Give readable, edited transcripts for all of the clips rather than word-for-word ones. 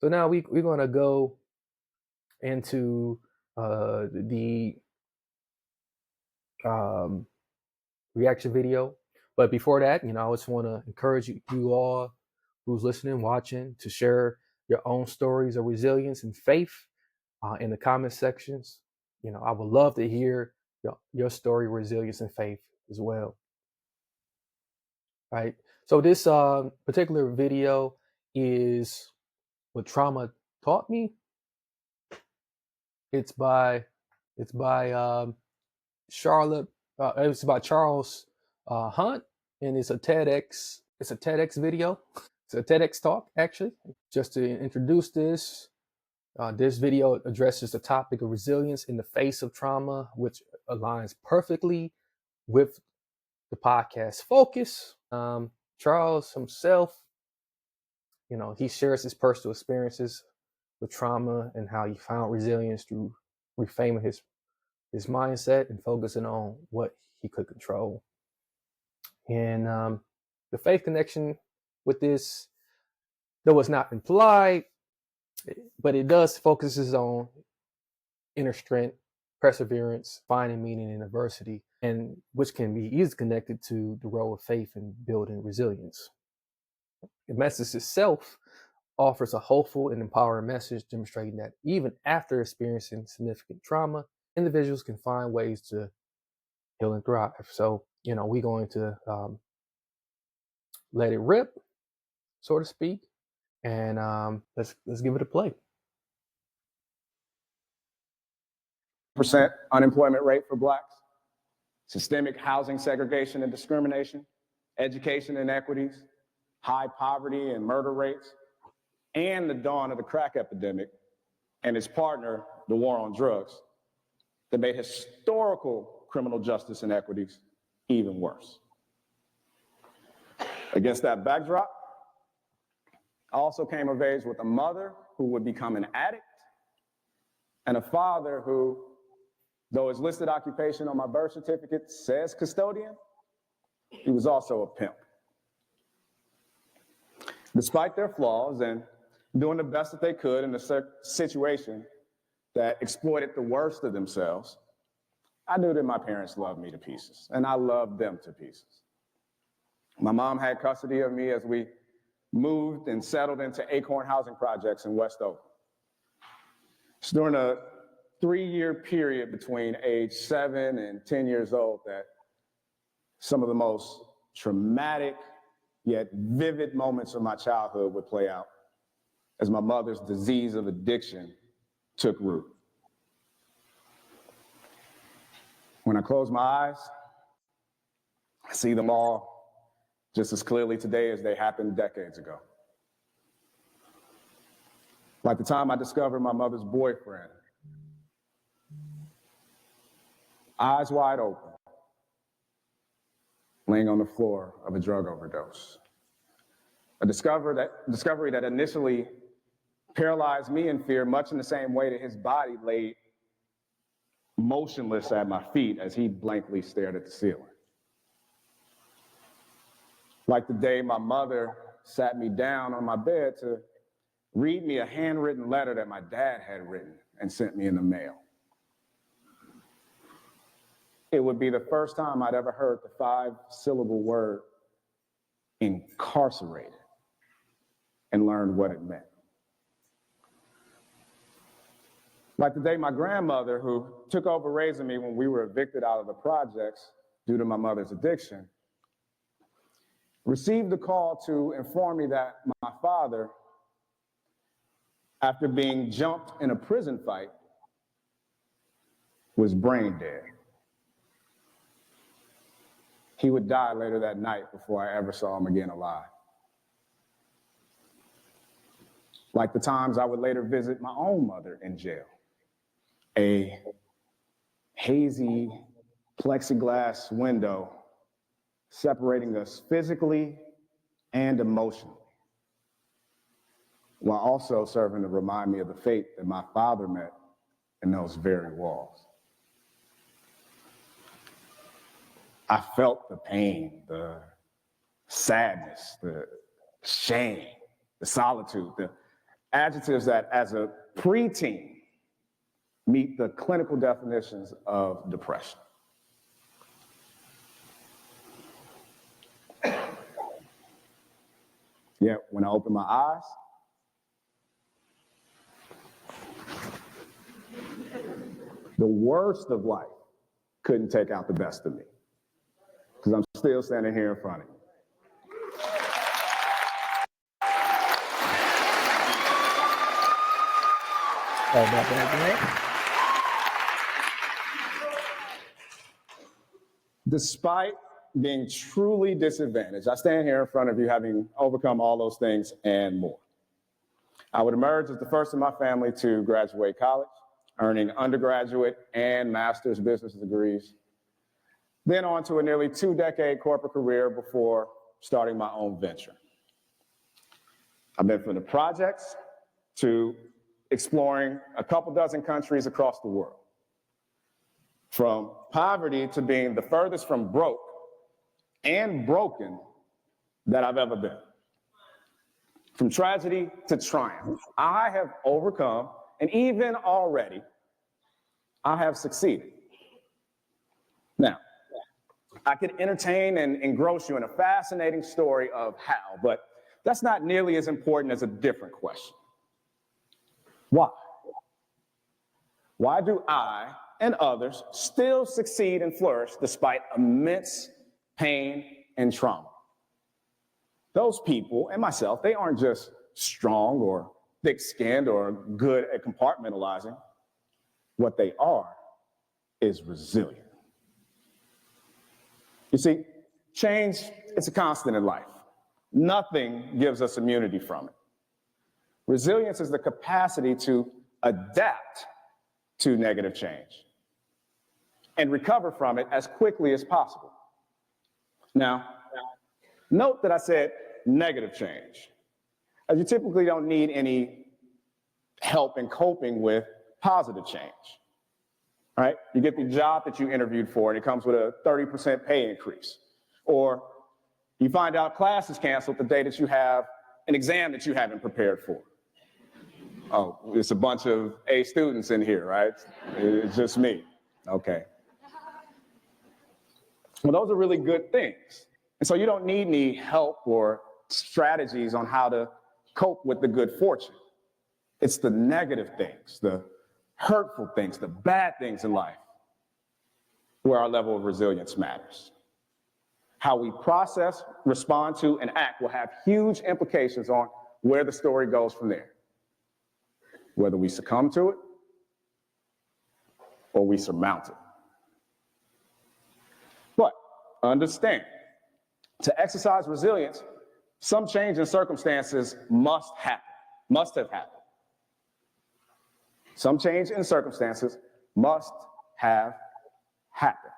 So now we're gonna go into the um, reaction video. But before that, I just want to encourage you all who's listening, watching, to share your own stories of resilience and faith in the comment sections. I would love to hear your story of resilience and faith as well. Right. So this particular video is what trauma taught me. It's by Charlotte. It's by Charles Hunt, and it's a TEDx. It's a TEDx video. It's a TEDx talk, actually. Just to introduce this video addresses the topic of resilience in the face of trauma, which aligns perfectly with the podcast focus. Charles himself, he shares his personal experiences with trauma and how he found resilience through reframing his mindset and focusing on what he could control. And the faith connection with this, though it's not implied, but it does focuses on inner strength, perseverance, finding meaning in adversity, and which can be easily connected to the role of faith in building resilience. The message itself offers a hopeful and empowering message demonstrating that even after experiencing significant trauma, individuals can find ways to heal and thrive. So, we're going to let it rip, so to speak, and let's give it a play. Percent unemployment rate for Blacks, systemic housing segregation and discrimination, education inequities, high poverty and murder rates, and the dawn of the crack epidemic and its partner, the war on drugs, that made historical criminal justice inequities even worse. Against that backdrop, I also came of age with a mother who would become an addict and a father who, though his listed occupation on my birth certificate says custodian, he was also a pimp. Despite their flaws and doing the best that they could in a situation that exploited the worst of themselves, I knew that my parents loved me to pieces, and I loved them to pieces. My mom had custody of me as we moved and settled into Acorn housing projects in West Oak. It's during a 3-year period between age 7 and 10 years old that some of the most traumatic yet vivid moments of my childhood would play out as my mother's disease of addiction took root. When I close my eyes, I see them all just as clearly today as they happened decades ago. Like the time I discovered my mother's boyfriend, eyes wide open, laying on the floor of a drug overdose. A discovery that initially paralyzed me in fear, much in the same way that his body lay motionless at my feet as he blankly stared at the ceiling. Like the day my mother sat me down on my bed to read me a handwritten letter that my dad had written and sent me in the mail. It would be the first time I'd ever heard the 5-syllable word incarcerated and learned what it meant. Like the day my grandmother, who took over raising me when we were evicted out of the projects due to my mother's addiction, received a call to inform me that my father, after being jumped in a prison fight, was brain dead. He would die later that night before I ever saw him again alive. Like the times I would later visit my own mother in jail. A hazy plexiglass window separating us physically and emotionally, while also serving to remind me of the fate that my father met in those very walls. I felt the pain, the sadness, the shame, the solitude, the adjectives that as a preteen meet the clinical definitions of depression. Yet when I opened my eyes, the worst of life couldn't take out the best of me, because I'm still standing here in front of you. Despite being truly disadvantaged, I stand here in front of you having overcome all those things and more. I would emerge as the first in my family to graduate college, earning undergraduate and master's business degrees, then on to a nearly 2-decade corporate career before starting my own venture. I've been from the projects to exploring a couple dozen countries across the world. From poverty to being the furthest from broke and broken that I've ever been. From tragedy to triumph, I have overcome, and even already, I have succeeded. Now, I could entertain and engross you in a fascinating story of how, but that's not nearly as important as a different question. Why? Why do I and others still succeed and flourish despite immense pain and trauma? Those people and myself, they aren't just strong or thick-skinned or good at compartmentalizing. What they are is resilient. You see, change, it's a constant in life. Nothing gives us immunity from it. Resilience is the capacity to adapt to negative change and recover from it as quickly as possible. Now, note that I said negative change, as you typically don't need any help in coping with positive change. All right? You get the job that you interviewed for and it comes with a 30% pay increase. Or you find out class is canceled the day that you have an exam that you haven't prepared for. Oh, it's a bunch of A students in here, right? It's just me. Okay. Well, those are really good things. And so you don't need any help or strategies on how to cope with the good fortune. It's the negative things, the hurtful things, the bad things in life where our level of resilience matters. How we process, respond to, and act will have huge implications on where the story goes from there. Whether we succumb to it or we surmount it. But understand, to exercise resilience, some change in circumstances must have happened. Some change in circumstances must have happened.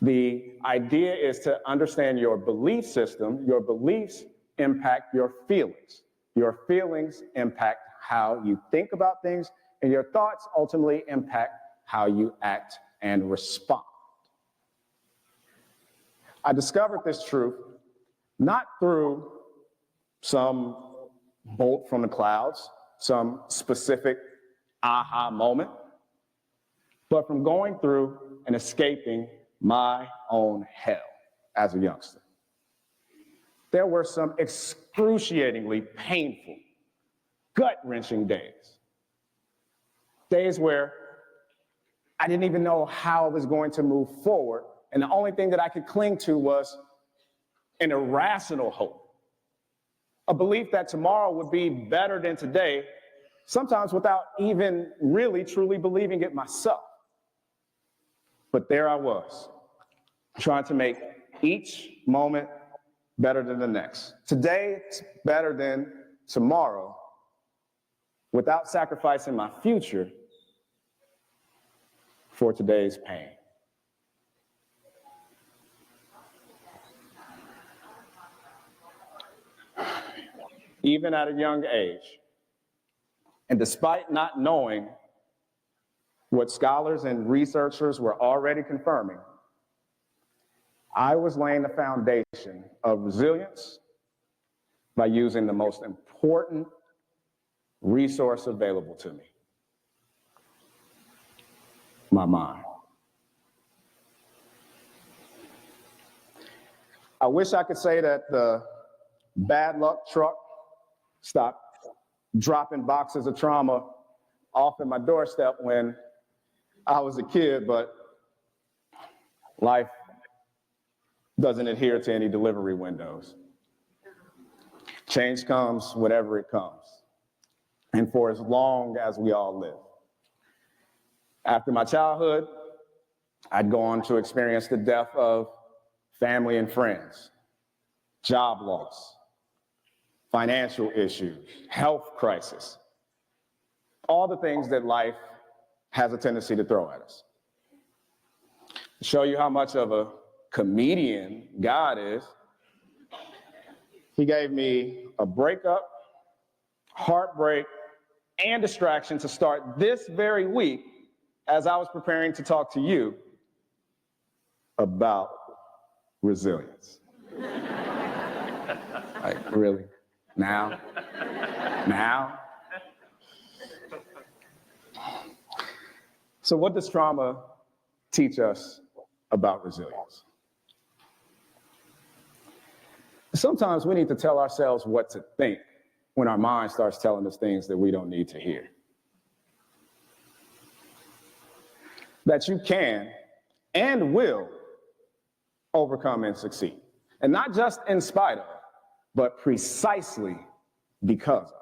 The idea is to understand your belief system. Your beliefs impact your feelings. Your feelings impact how you think about things, and your thoughts ultimately impact how you act and respond. I discovered this truth not through some bolt from the clouds, some specific aha moment, but from going through and escaping my own hell as a youngster. There were some excruciatingly painful, gut-wrenching days. Days where I didn't even know how I was going to move forward, and the only thing that I could cling to was an irrational hope, a belief that tomorrow would be better than today, sometimes without even really truly believing it myself. But there I was, trying to make each moment better than the next. Today, it's better than tomorrow, without sacrificing my future for today's pain. Even at a young age, and despite not knowing what scholars and researchers were already confirming, I was laying the foundation of resilience by using the most important important resource available to me: my mind. I wish I could say that the bad luck truck stopped dropping boxes of trauma off at my doorstep when I was a kid, but life doesn't adhere to any delivery windows. Change comes whenever it comes, and for as long as we all live. After my childhood, I'd go on to experience the death of family and friends, job loss, financial issues, health crisis, all the things that life has a tendency to throw at us. To show you how much of a comedian God is, he gave me a breakup, heartbreak, and distraction to start this very week as I was preparing to talk to you about resilience. Like, really? Now? So what does trauma teach us about resilience? Sometimes we need to tell ourselves what to think when our mind starts telling us things that we don't need to hear. That you can and will overcome and succeed. And not just in spite of, but precisely because of.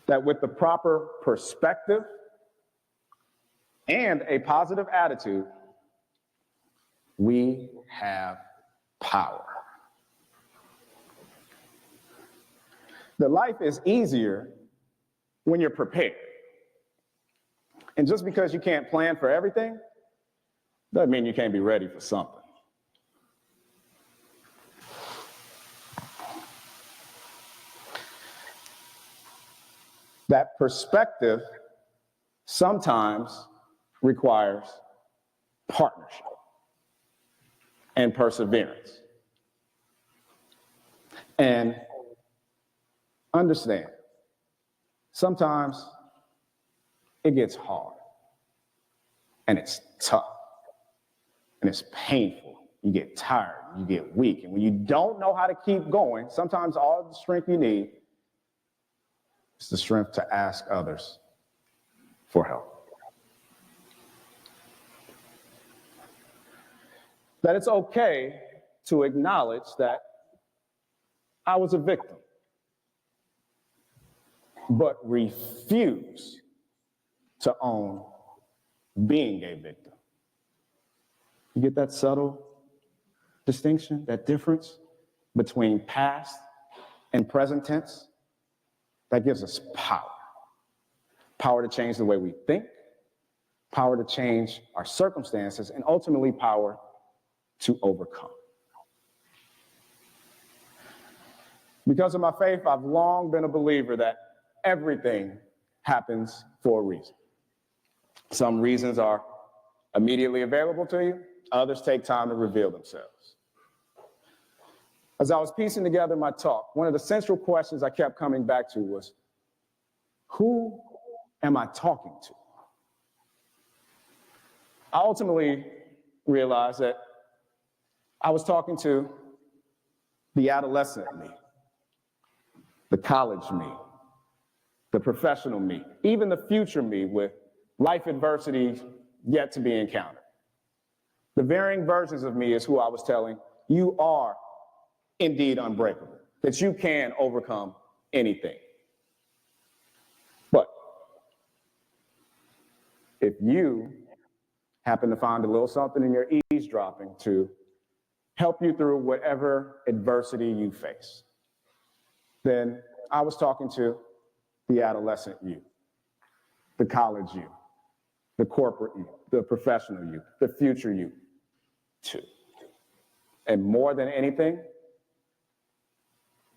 That with the proper perspective and a positive attitude, we have power. That life is easier when you're prepared. And just because you can't plan for everything, doesn't mean you can't be ready for something. That perspective sometimes requires partnership and perseverance. And understand, sometimes it gets hard and it's tough and it's painful. You get tired, you get weak. And when you don't know how to keep going, sometimes all the strength you need is the strength to ask others for help. That it's okay to acknowledge that I was a victim, but refuse to own being a victim. You get that subtle distinction, that difference between past and present tense? That gives us power. Power to change the way we think, power to change our circumstances, and ultimately power to overcome. Because of my faith, I've long been a believer that everything happens for a reason. Some reasons are immediately available to you, others take time to reveal themselves. As I was piecing together my talk, one of the central questions I kept coming back to was, who am I talking to? I ultimately realized that I was talking to the adolescent me, the college me, the professional me, even the future me with life adversity yet to be encountered. The varying versions of me is who I was telling, you are indeed unbreakable, that you can overcome anything. But if you happen to find a little something in your eavesdropping to help you through whatever adversity you face, then I was talking to the adolescent you, the college you, the corporate you, the professional you, the future you, too. And more than anything,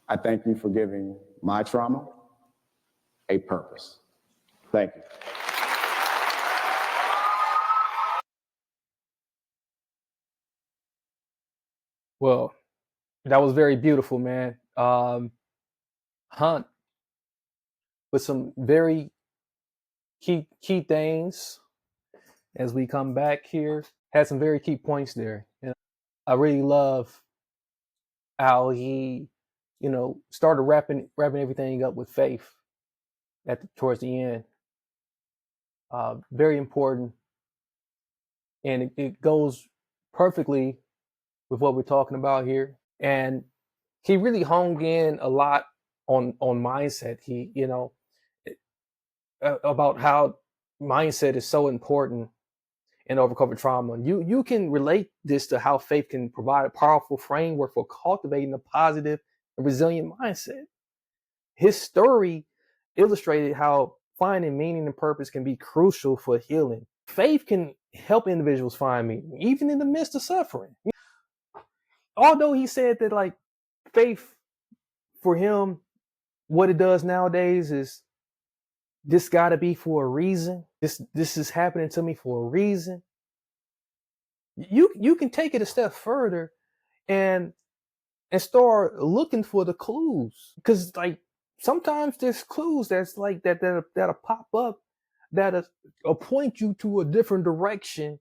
I thank you for giving my trauma a purpose. Thank you. Well, That was very beautiful, man. Hunt with some very key things as we come back here. Had some very key points there. And I really love how he, started wrapping everything up with faith towards the end. Very important, and it goes perfectly with what we're talking about here. And he really honed in a lot on mindset. He, about how mindset is so important in overcoming trauma. You can relate this to how faith can provide a powerful framework for cultivating a positive and resilient mindset. His story illustrated how finding meaning and purpose can be crucial for healing. Faith can help individuals find meaning, even in the midst of suffering. Although he said that, like, faith for him, what it does nowadays is this got to be for a reason. This is happening to me for a reason. You can take it a step further and start looking for the clues, because, like, sometimes there's clues that's like that'll pop up that'll point you to a different direction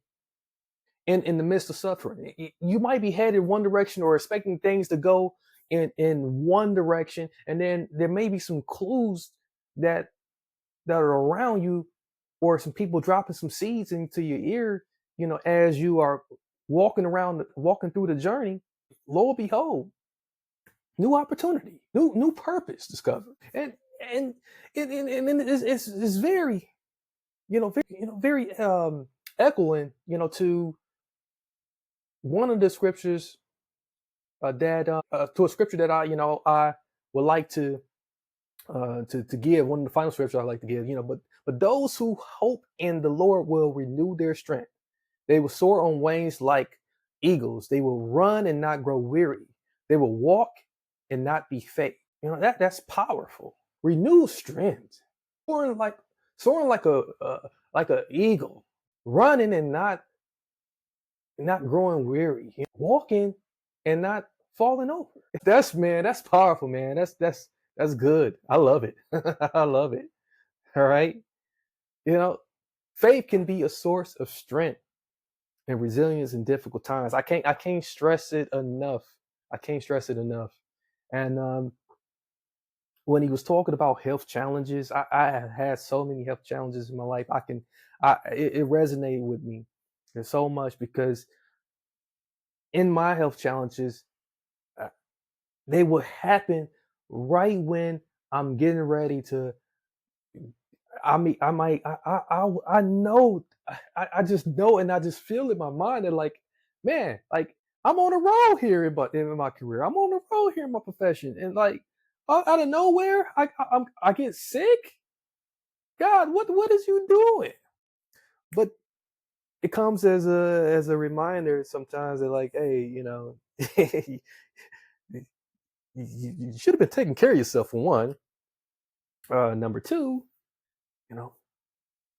in the midst of suffering. You might be headed one direction or expecting things to go in one direction, and then there may be some clues that are around you, or some people dropping some seeds into your ear, as you are walking through the journey. Lo and behold, new opportunity, new purpose discovered. And it's very, very echoing, to one of the scriptures, that to a scripture that I would like to give, one of the final scriptures I like to give. But those who hope in the Lord will renew their strength. They will soar on wings like eagles. They will run and not grow weary. They will walk and not be faint. That's powerful. Renew strength. Soaring like a eagle, running and not growing weary, walking and not falling over. That's powerful, man. That's good. I love it. I love it. All right. You know, faith can be a source of strength and resilience in difficult times. I can't stress it enough. I can't stress it enough. And when he was talking about health challenges, I have had so many health challenges in my life. It resonated with me so much, because in my health challenges, uh, they would happen right when I'm getting ready to. I mean, I might, I know, I just know, and I just feel in my mind that, like, man, like, I'm on a roll here in my career. I'm on a roll here in my profession, and, like, out of nowhere, I get sick. God, what is you doing? But it comes as a reminder sometimes that, like, hey, you should have been taking care of yourself, for one. Number two, you know,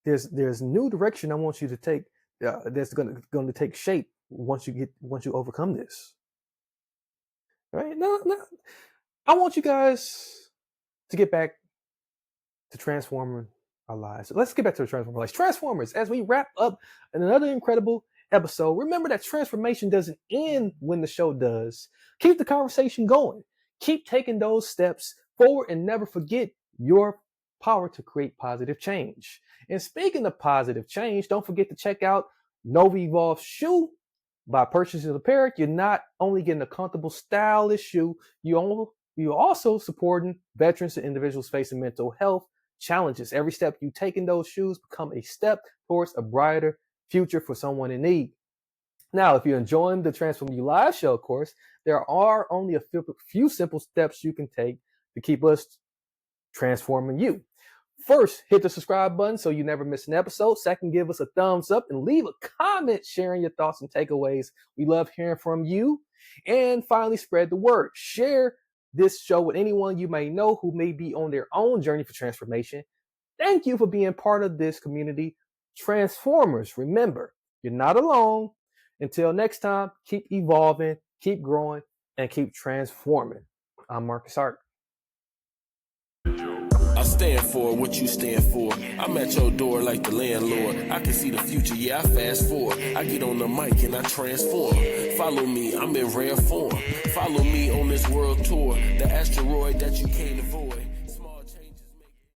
there's new direction I want you to take, that's going to take shape once you overcome this. Right? No, I want you guys to get back to transforming our lives. So let's get back to the transforming lives. Transformers, as we wrap up another incredible episode, remember that transformation doesn't end when the show does. Keep the conversation going. Keep taking those steps forward, and never forget your power to create positive change. And speaking of positive change, don't forget to check out Nova Evolve Shoe. By purchasing the pair, you're not only getting a comfortable, stylish shoe, you're also supporting veterans and individuals facing mental health challenges. Every step you take in those shoes become a step towards a brighter future for someone in need. Now, if you're enjoying the Transform You Live show, of course, there are only a few simple steps you can take to keep us transforming you. First, hit the subscribe button so you never miss an episode. Second, give us a thumbs up and leave a comment sharing your thoughts and takeaways. We love hearing from you. And finally, spread the word. Share this show with anyone you may know who may be on their own journey for transformation. Thank you for being part of this community. Transformers, remember, you're not alone. Until next time, keep evolving, keep growing, and keep transforming. I'm Marcus Hart. I stand for what you stand for. I'm at your door like the landlord. I can see the future, yeah, I fast forward. I get on the mic and I transform. Follow me, I'm in rare form. Follow me on this world tour, the asteroid that you can't avoid.